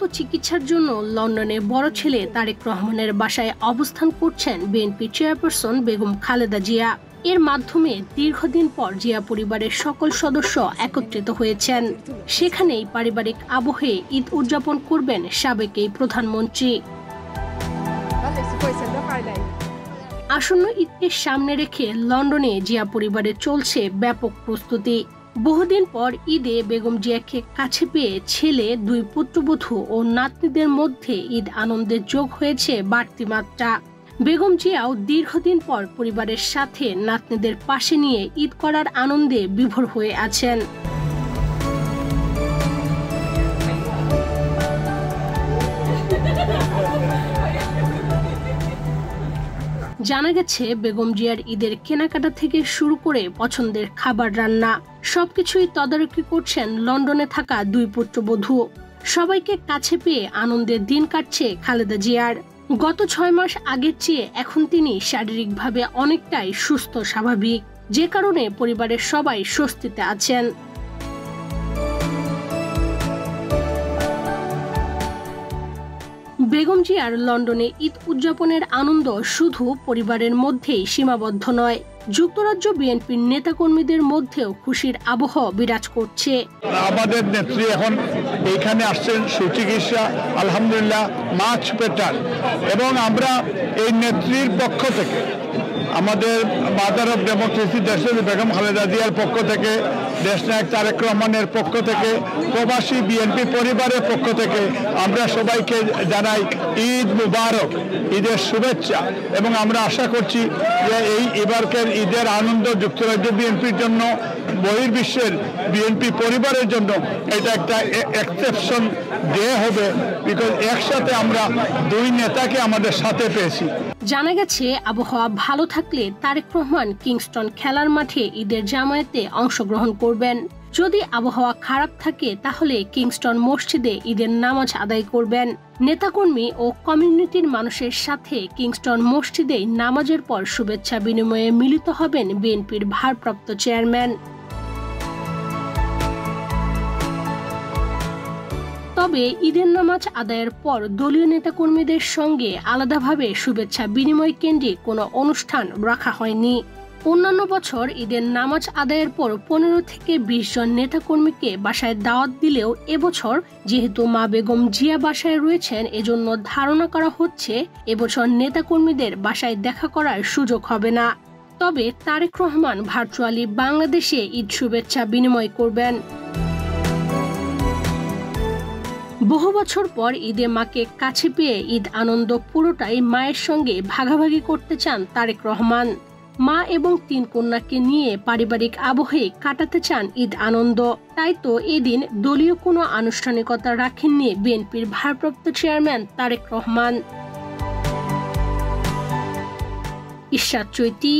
উন্নত চিকিৎসার জন্য লন্ডনে বড় ছেলে তারেক রহমানের বাসায় অবস্থান করছেন বিএনপি চেয়ারপারসন বেগম খালেদা জিয়া। এর মাধ্যমে দীর্ঘদিন পর জিয়া পরিবারের সকল সদস্য একত্রিত হয়েছেন। সেখানেই পারিবারিক আবহে ঈদ উদযাপন করবেন সাবেক এই প্রধানমন্ত্রী। আসন্ন ঈদকে সামনে রেখে লন্ডনে জিয়া পরিবারে চলছে ব্যাপক প্রস্তুতি। বহুদিন পর ঈদে বেগম জিয়াকে কাছে পেয়ে ছেলে, 2 পুত্রবধূ ও নাতনিদের মধ্যে ঈদ আনন্দের যোগ হয়েছে বাড়তি মাত্রা। বেগম জিয়াও দীর্ঘদিন পর পরিবারের সাথে নাতনিদের পাশে নিয়ে ঈদ করার আনন্দে বিভোর হয়ে আছেন। জানা গেছে বেগম জিয়ার ঈদের কেনাকাটা থেকে শুরু করে পছন্দের খাবার রান্না সবকিছুই তদারকি করছেন লন্ডনে থাকা 2 পুত্রবধূ। সবাইকে কাছে পেয়ে আনন্দের দিন কাটছে খালেদা জিয়ার। গত 6 মাস আগের চেয়ে এখন তিনি শারীরিকভাবে অনেকটাই সুস্থ স্বাভাবিক, যে কারণে পরিবারের সবাই স্বস্তিতে আছেন। বেগম জিয়ার লন্ডনে ঈদ উদযাপনের আনন্দ শুধু পরিবারের মধ্যেই সীমাবদ্ধ নয়, যুক্তরাজ্য বিএনপির নেতাকর্মীদের মধ্যেও খুশির আবহ বিরাজ করছে। আমাদের নেত্রী এখন এইখানে আসছেন সুচিকিৎসা, আলহামদুলিল্লাহ মাছ পেটার, এবং আমরা এই নেত্রীর পক্ষ থেকে, আমাদের মাদার অফ ডেমোক্রেসি দেশের বেগম খালেদা জিয়ার পক্ষ থেকে, দেশনায়ক তারেক রহমানের পক্ষ থেকে, প্রবাসী বিএনপি পরিবারের পক্ষ থেকে আমরা সবাইকে জানাই ঈদ মুবারক, ঈদের শুভেচ্ছা। এবং আমরা আশা করছি যে এই এবারকার ঈদের আনন্দ যুক্তরাজ্য বিএনপির জন্য, বহির্বিশ্বের বিএনপি পরিবারের জন্য এটা একটা এক্সেপশন ডে হবে, বিকজ একসাথে আমরা 2 নেতাকে আমাদের সাথে পেয়েছি। জানা গেছে আবহাওয়া ভালো থাকলে তারেক রহমান কিংস্টন খেলার মাঠে ঈদের জামায়াতে অংশগ্রহণ করবেন। যদি আবহাওয়া খারাপ থাকে তাহলে কিংস্টন মসজিদে ঈদের নামাজ আদায় করবেন। নেতাকর্মী ও কমিউনিটির মানুষের সাথে কিংস্টন মসজিদে নামাজের পর শুভেচ্ছা বিনিময়ে মিলিত হবেন বিএনপির ভারপ্রাপ্ত চেয়ারম্যান। তবে ঈদের নামাজ আদায়ের পর দলীয় নেতাকর্মীদের সঙ্গে আলাদাভাবে শুভেচ্ছা বিনিময় কেন্দ্রে কোনো অনুষ্ঠান রাখা হয়নি। অন্যান্য বছর ঈদের নামাজ আদায়ের পর 15 থেকে 20 জন নেতাকর্মীকে বাসায় দাওয়াত দিলেও এবছর যেহেতু মা বেগম জিয়া বাসায় রয়েছেন, এজন্য ধারণা করা হচ্ছে এবছর নেতাকর্মীদের বাসায় দেখা করার সুযোগ হবে না। তবে তারেক রহমান ভার্চুয়ালি বাংলাদেশে ঈদ শুভেচ্ছা বিনিময় করবেন। বহু বছর পর ঈদে মাকে কাছে পেয়ে ঈদ আনন্দ পুরোটাই মায়ের সঙ্গে ভাগাভাগি করতে চান তারেক রহমান। মা এবং 3 কন্যাকে নিয়ে পারিবারিক আবহে কাটাতে চান ঈদ আনন্দ। তাই তো এদিন দলীয় কোনো আনুষ্ঠানিকতা রাখেননি বিএনপির ভারপ্রাপ্ত চেয়ারম্যান তারেক রহমান। ইশরাত চৈতি,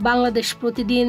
বাংলাদেশ প্রতিদিন।